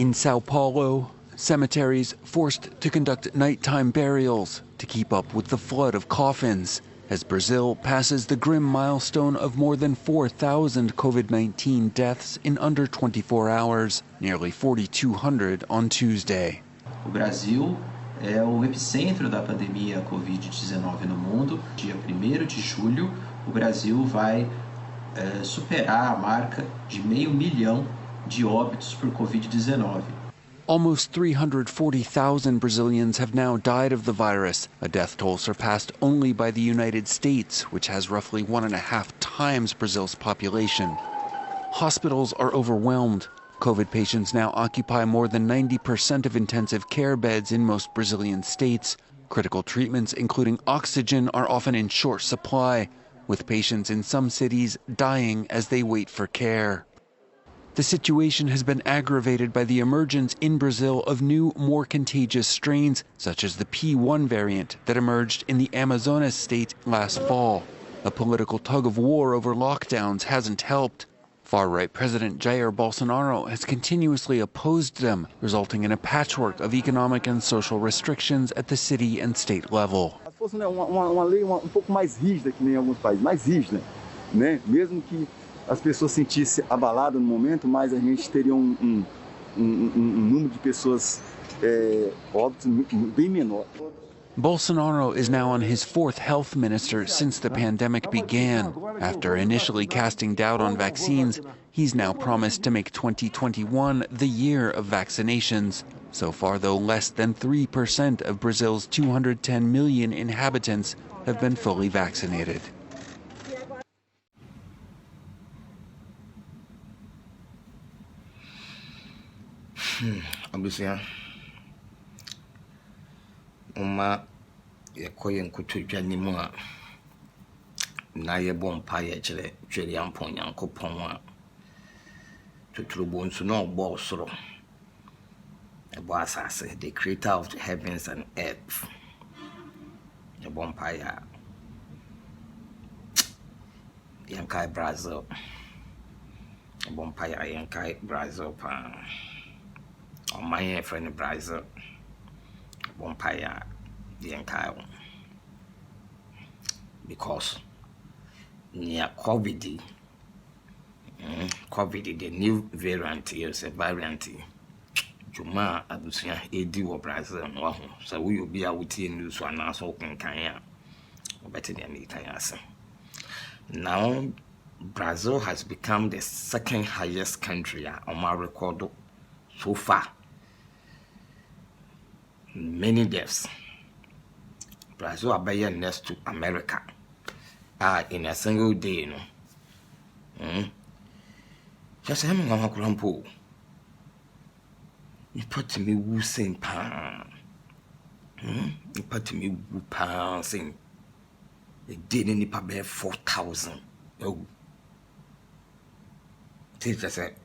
In Sao Paulo, cemeteries forced to conduct nighttime burials to keep up with the flood of coffins as Brazil passes the grim milestone of more than 4,000 COVID-19 deaths in under 24 hours, nearly 4,200 on Tuesday. O Brasil é o epicentro da pandemia COVID-19 no mundo. Dia 1º de julho, o Brasil vai superar a marca de 500 mil de óbitos por COVID-19. Almost 340,000 Brazilians have now died of the virus, a death toll surpassed only by the United States, which has roughly 1.5 times Brazil's population. Hospitals are overwhelmed. COVID patients now occupy more than 90% of intensive care beds in most Brazilian states. Critical treatments, including oxygen, are often in short supply, with patients in some cities dying as they wait for care. The situation has been aggravated by the emergence in Brazil of new, more contagious strains, such as the P1 variant that emerged in the Amazonas state last fall. A political tug-of-war over lockdowns hasn't helped. Far-right President Jair Bolsonaro has continuously opposed them, resulting in a patchwork of economic and social restrictions at the city and state level. Se fosse uma lei pouco mais rígida que nem alguns países, mais rígida, né? Mesmo que as pessoas sentissem abaladas no momento, mas a gente teria número de pessoas óbitos bem menor. Bolsonaro is now on his 4th health minister since the pandemic began. After initially casting doubt on vaccines, he's now promised to make 2021 the year of vaccinations. So far, though, less than 3% of Brazil's 210 million inhabitants have been fully vaccinated. Abusia Oma yekoye nkutudwa nimu a na yebo mpa ye kire twere ampon yankopon a tuturubo nsu no ogbo osoro ebo asase, the creator of the heavens and earth. Yebo mpa ya yankai Brazil. Yebo mpa ya yankai Brazil pa. On my friend Brazil, Bompire, the entire because near COVID, the new variant is a variant. Juma Abusia, AD or Brazil, so we will be out with news one as open Kaya, better than it. Now, Brazil has become the second highest country on my record so far. Many deaths. Brazil are next to America. In a single day, Just having a grumpo. You put to me woo saying pound. You put to me woo pound saying it didn't pay 4,000. Oh, teacher said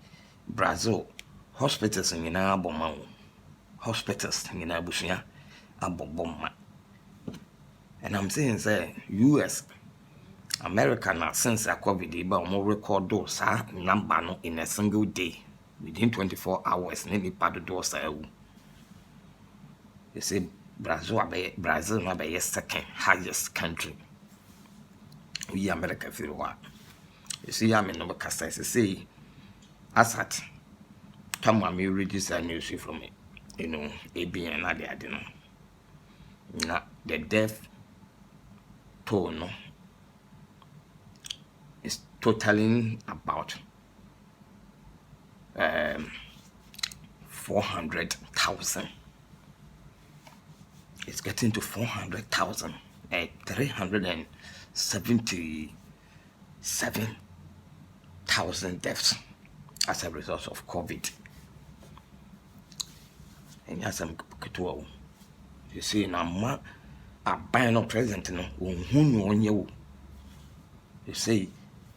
Brazil hospitals in Abomau. Hospitals in Abusia, Aboboma. And I'm saying, say, US, America, now since a COVID, but more record those number in a single day, within 24 hours, maybe part of those. You see, Brazil will be a second highest country. We America feel what. You see, I'm in Novacasta, say, as at, come on, me read this news from me. You know, ABN, I didn't know. Now, the death toll is totaling about 400,000. It's getting to 400,000 and 377,000 deaths as a result of COVID. And yes, I'm good. You see, now, a buying of president, you see,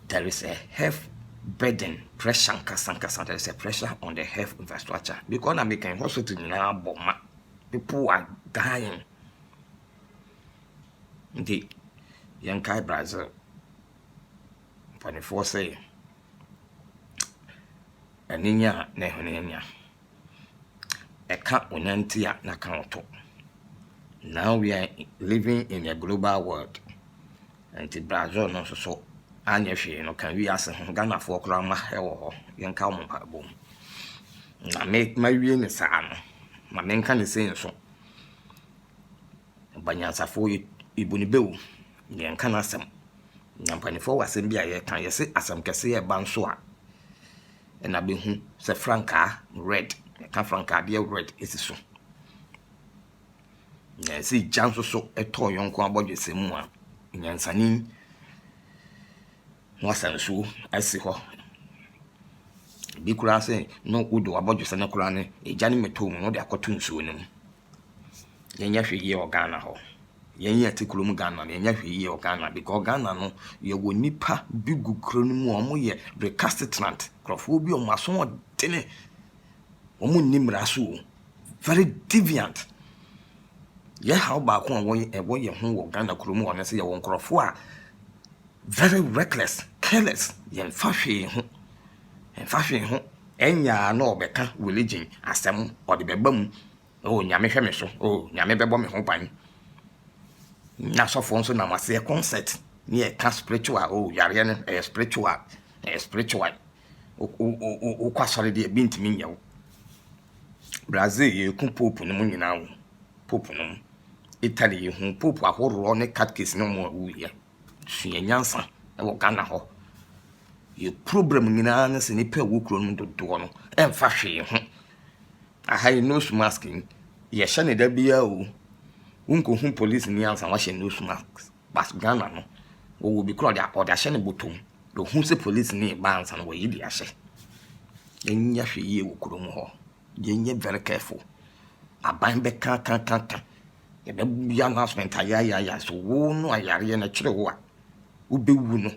there is a health burden, pressure, there is a pressure on the health infrastructure. Because I'm making hospital now, people are dying. The young guy Brazil, 24 say, and Nina, can't unantia na count. Now we are living in a global world. And the Brazil no so anya hwe no kan wi ase Ghana for kra ma hewo yenka mo pa bom. Na me ma wie ne saa no. Ma menka ne sei nso. Banyansafo ibuni bewu yenka na asem. Nyampanifo wasem bia ye kan ye se asem kese ye ban so a. Na be hu se franka red. Ka franka de red esiso. Na se janso so eto yonko abodwe semu a. Nyansani wasansu asi ho bi kura se no udo abodwo se na kura ne ejani meto mu no de akoto nsuo nim yenya hwe ye Ghana ho yenya tikulum Ghana na yenya hwe ye Ghana because Ghana no ye wo nipa bi gukro no mu omo ye recalcitrant krofo bi o maso dene omo nimra so very deviant ye how ba ko won e wo ye ho wo Ghana krom won se ye won krofo a very reckless careless ye fashion ho en fashion ho enya na obeka religion asem o de beba mu o nyame hwe me so o nyame bebo me ho ban na so fo nso na mase concept ni e ka spiritual o yare ne spiritual o kwasore de bi ntimi nyawo Brazil ye ku pope no mu nyina wo pope no Italy ye hu pope ahoro ne catechist no mo wu ye hwe nyansa e wo Ghana ho ye problem nyina na se ni pe wo kuro no dodo no emfa hwe ho ahai nose masking ye hye ne da bia o unko hu police ni ansa wa hye nose mask bas Ghana no wo bi kuro da oda hye ne botom do hu se police ni ba ansa no wo yi dia hye enya hwe ye wo kuro mu ho ye nye very careful aban be kan ye be ya announcement ya so wo no ayare na kire wo a wo be wu no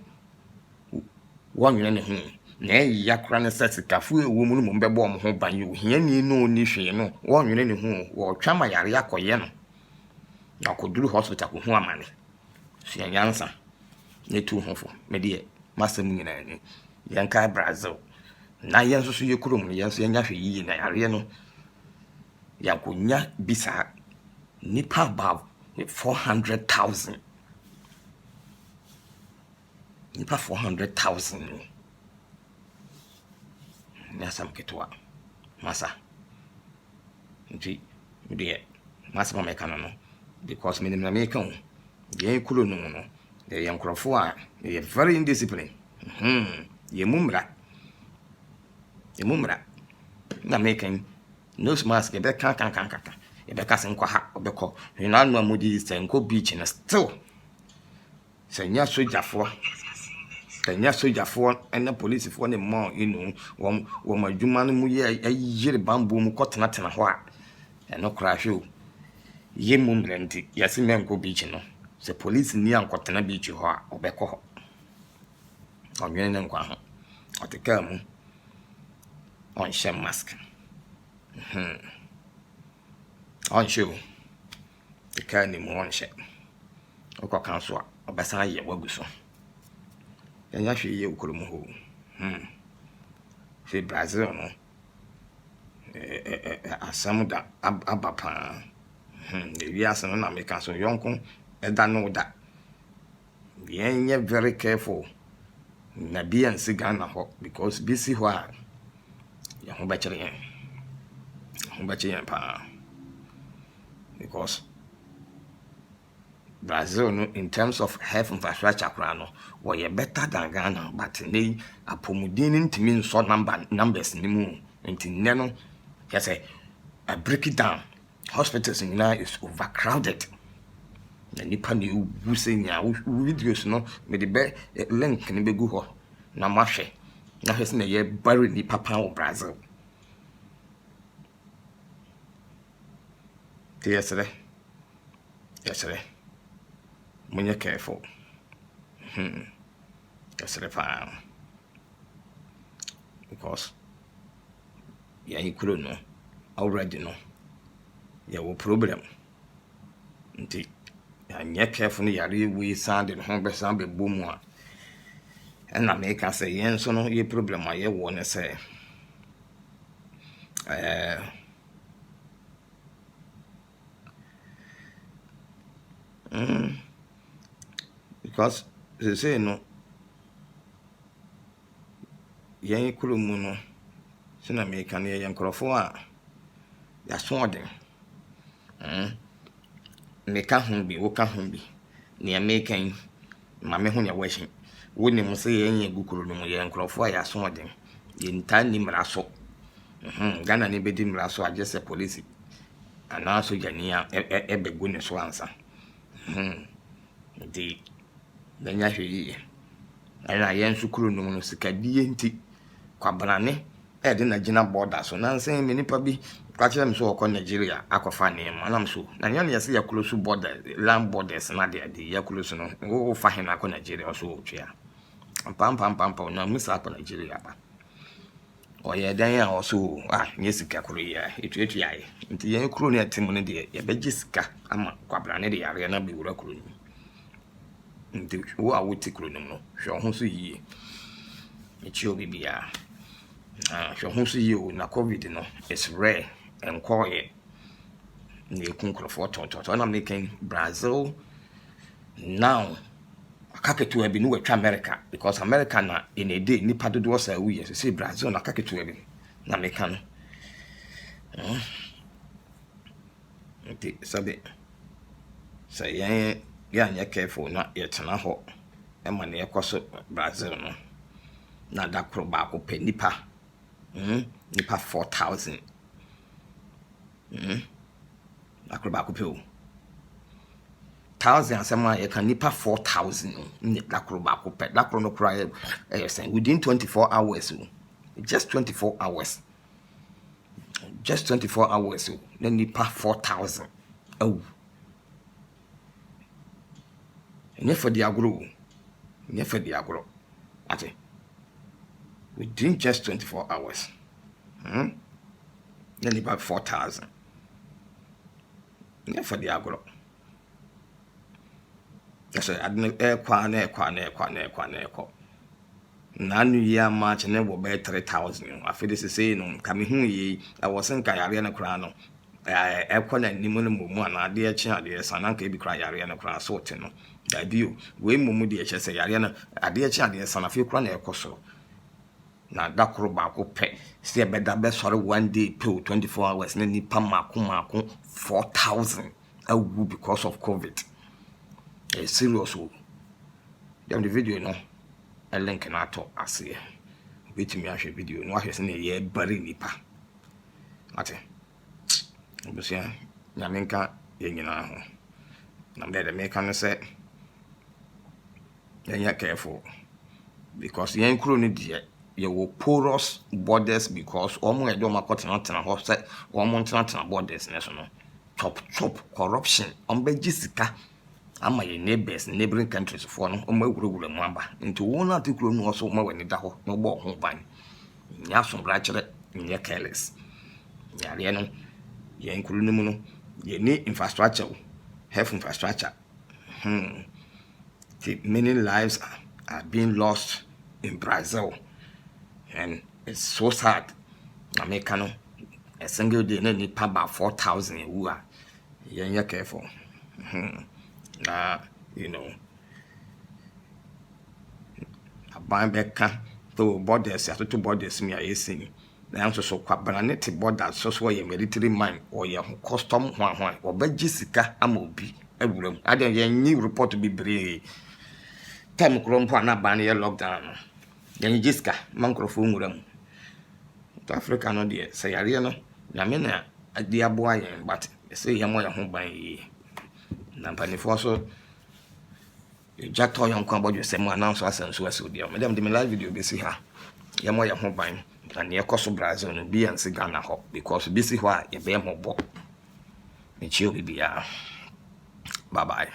wo nwene ne hu na ya kra ne setikafu ewo mu no mo bebo mo ho ban yo hia ni no ni hwe no wo nwene ne hu wo twa ma yare akoye no na koduru hospital ko hu amane so yansa ne tu hofo me de masem nyina ni yanka Brazil na yenso so ye kurom ne yenso yanya hwe yi na yare no yakonya bisa nipa ba 400,000 nipa 400,000 nyasam ketwa masa nti de masa ma meka no because me na meka o ye kulo no no de yankrofo a ye very indisciplined ye mumra na making nose mask be kan e be kase nkwa ha obeko hina no amodi se nko beach na still se nya sojafo and police for ne mo wo madwuma no mu ye ayire bambo mu kotena ho a eno kra hwe ye mumrenti yase menko beach no se police ni ankotena beach ho a obeko ho onwene ne nkwa ho oteka mu on share mask on show the kind of one share o council obasa ye waguso yanya hwe ye ukuru ho se Brazil no asam da abapa wi asam na America so yonko eda no da yenye very careful na bi ansi Ghana ho because bisi ho a ya ho ba kire pa because Brazil no in terms of health infrastructure no we better than Ghana but nei apomudin ntimi nso numbers ni mu nti ne no say I break it down hospitals in now is overcrowded na nipa ni wu se nya videos no me de be link ni be gu ho na mahwe na hwese na ye bury ni papa wo Brazil yesterday munye careful yesterday because you could know already know you will problem nti anya careful ni yare we sound in home be sound be boom a and na make us say yen so no ye problem a ye wo ne say Because they say no. Young Kurumuno, Sin American young Crofua. That's one thing. Make a humby, walk a humby. Near making Mamma Hunya washing. Wouldn't even say any Gukurum young Crofua, as one thing. The entire Nimraso. Ghana nibedi Mraso, I just a police. And also Jania, Ebbe goodness answer. The Yashi. And I am Sukuru Sikadi. Kwabrane dị na Gina border so na nse me nipa bi kwache m so okọ Nigeria akọfa ne ma na m so na nya na yesi yakulusu border land borders na de yakulusu no wo fa he na akọ Nigeria so otwea pam na musa akọ Nigeria ba oye dan ya oso nye sika kuru ya etu ya nti yen kuru ne atim ne de ya beji sika ama kwabrane de yare na be wura kuru ni nti wo awoti kuru no hwe ho so yie echi obi bia hwe so you na COVID no is rare and quiet na ekun for toto na making Brazil now akaketu abi no wetwa America because America na in a day nipa dodo sa we say Brazil na akaketu abi na meka no nti sabe say ya careful na yetena ho e ma na yekoso Brazil no na da kro ba ko pe nipa nipa 4,000 akro ba ko pe o 1,000 asema ye kan nipa 4,000 da kro ba ko pe da kro no kra within 24 hours just 24 hours then nipa 4,000 oh nya for the agro ate within just 24 hours. Then about 4,000. Yeah, for the agro. That's why I didn't air. Nanu year March and never bear 3,000. I feel this is saying, coming here, I wasn't Kayariana Crano. I call it Nimunum one, I dear child, dear son, uncle be cry Ariana Cran sorting. That view, we Mumudi, I say Ariana, I dear child, dear son, a few crown coso. Na dakro ba ko pe se be da be sore one day pay 24 hours na nipa mako 4,000 awu because of COVID. Serious o. Dem the video no a link na to ase. Bit me ahwe video no ahwe se na ye bari nipa. Ate. Obusia na menka ye nyina ho. Na me de make no say ye careful because yen kro no die you will porous borders because almost do makotena ho say tena borders no top corruption jessica ama your neighboring countries for no maguruguru mu aba into one article no also ma wani da ho no bo ho ban nya so bra kire nya careless yare no ye nkuru no mu no ye ni infrastructure health infrastructure many lives are being lost in Brazil. And it's so sad. Americano, a single day, no need about 4,000 who are you're careful. You know, a buying back to borders, I two borders, me, I see. The answer so quite bananity borders, so why your military mind or your custom one, or by Jessica, Amobi, a room. I don't hear new report to be brave. Time Grumpa, banner lockdown. Then Jessica, microphone with them. To Africa, no dear, say Ariano, Yamina, a dear boy, but say Yamoya home by ye. Nampani Fosso, you jack toy on combo, you say more announcers and so as with you. Madame, the live video, be see her. Yamoya home by and near Costa Brazil and be and Sigana hop because busy why you bear more book. It will be bye bye.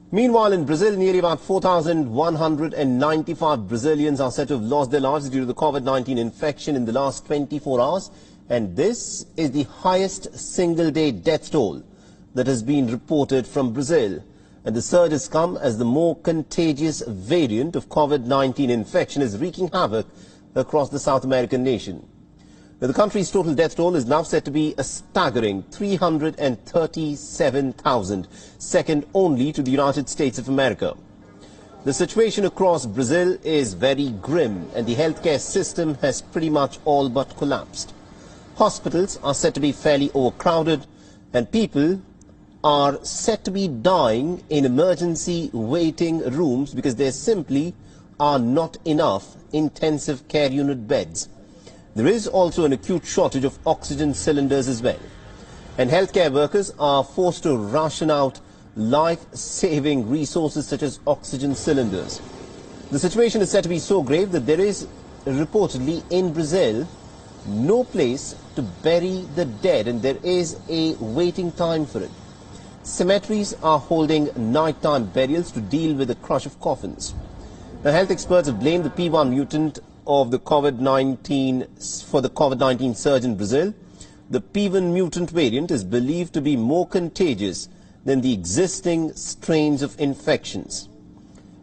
Meanwhile, in Brazil, nearly about 4,195 Brazilians are said to have lost their lives due to the COVID-19 infection in the last 24 hours. And this is the highest single-day death toll that has been reported from Brazil. And the surge has come as the more contagious variant of COVID-19 infection is wreaking havoc across the South American nation. Now, the country's total death toll is now said to be a staggering 337,000, second only to the United States of America. The situation across Brazil is very grim, and the healthcare system has pretty much all but collapsed. Hospitals are said to be fairly overcrowded, and people are said to be dying in emergency waiting rooms because there simply are not enough intensive care unit beds. There is also an acute shortage of oxygen cylinders as well. And healthcare workers are forced to ration out life-saving resources such as oxygen cylinders. The situation is said to be so grave that there is reportedly in Brazil no place to bury the dead, and there is a waiting time for it. Cemeteries are holding nighttime burials to deal with the crush of coffins. Now, health experts have blamed the P1 mutant of the COVID-19 for the COVID-19 surge in Brazil. The P1 mutant variant is believed to be more contagious than the existing strains of infections.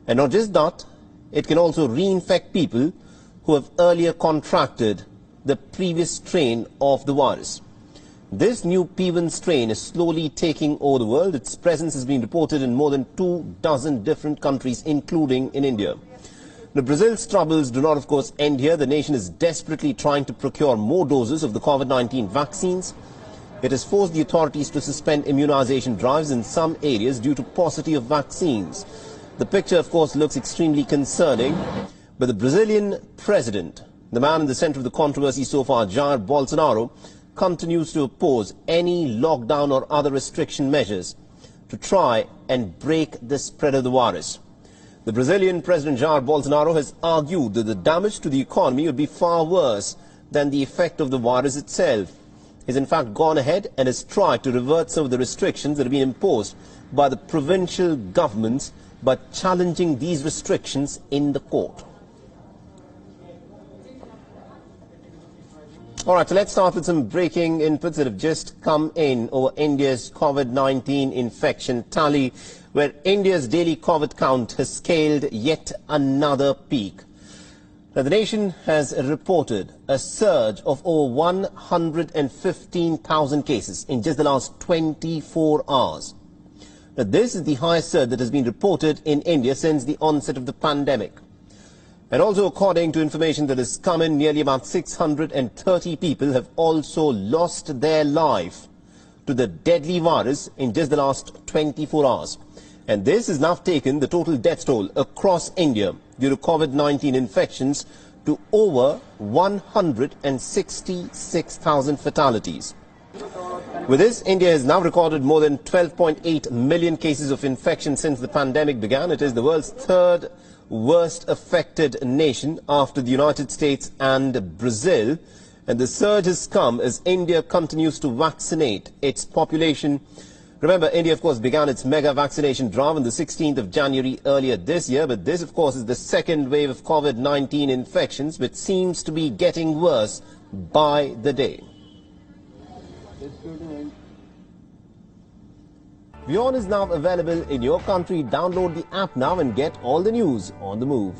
And not just that, it can also reinfect people who have earlier contracted the previous strain of the virus. This new P1 strain is slowly taking over the world. Its presence has been reported in more than 24 different countries, including in India. Now, Brazil's troubles do not, of course, end here. The nation is desperately trying to procure more doses of the COVID-19 vaccines. It has forced the authorities to suspend immunization drives in some areas due to paucity of vaccines. The picture, of course, looks extremely concerning, but the Brazilian president, the man in the center of the controversy so far, Jair Bolsonaro, continues to oppose any lockdown or other restriction measures to try and break the spread of the virus. The Brazilian President Jair Bolsonaro has argued that the damage to the economy would be far worse than the effect of the virus itself. He has in fact gone ahead and has tried to revert some of the restrictions that have been imposed by the provincial governments by challenging these restrictions in the court. All right, so let's start with some breaking inputs that have just come in over India's COVID-19 infection tally, where India's daily COVID count has scaled yet another peak. Now, the nation has reported a surge of over 115,000 cases in just the last 24 hours. Now, this is the highest surge that has been reported in India since the onset of the pandemic. And also, according to information that has come in, nearly about 630 people have also lost their life to the deadly virus in just the last 24 hours. And this has now taken the total death toll across India due to COVID-19 infections to over 166,000 fatalities. With this, India has now recorded more than 12.8 million cases of infection since the pandemic began. It is the world's third worst affected nation after the United States and Brazil. And the surge has come as India continues to vaccinate its population. Remember, India, of course, began its mega vaccination drive on the 16th of January earlier this year. But this, of course, is the second wave of COVID-19 infections, which seems to be getting worse by the day. WION is now available in your country. Download the app now and get all the news on the move.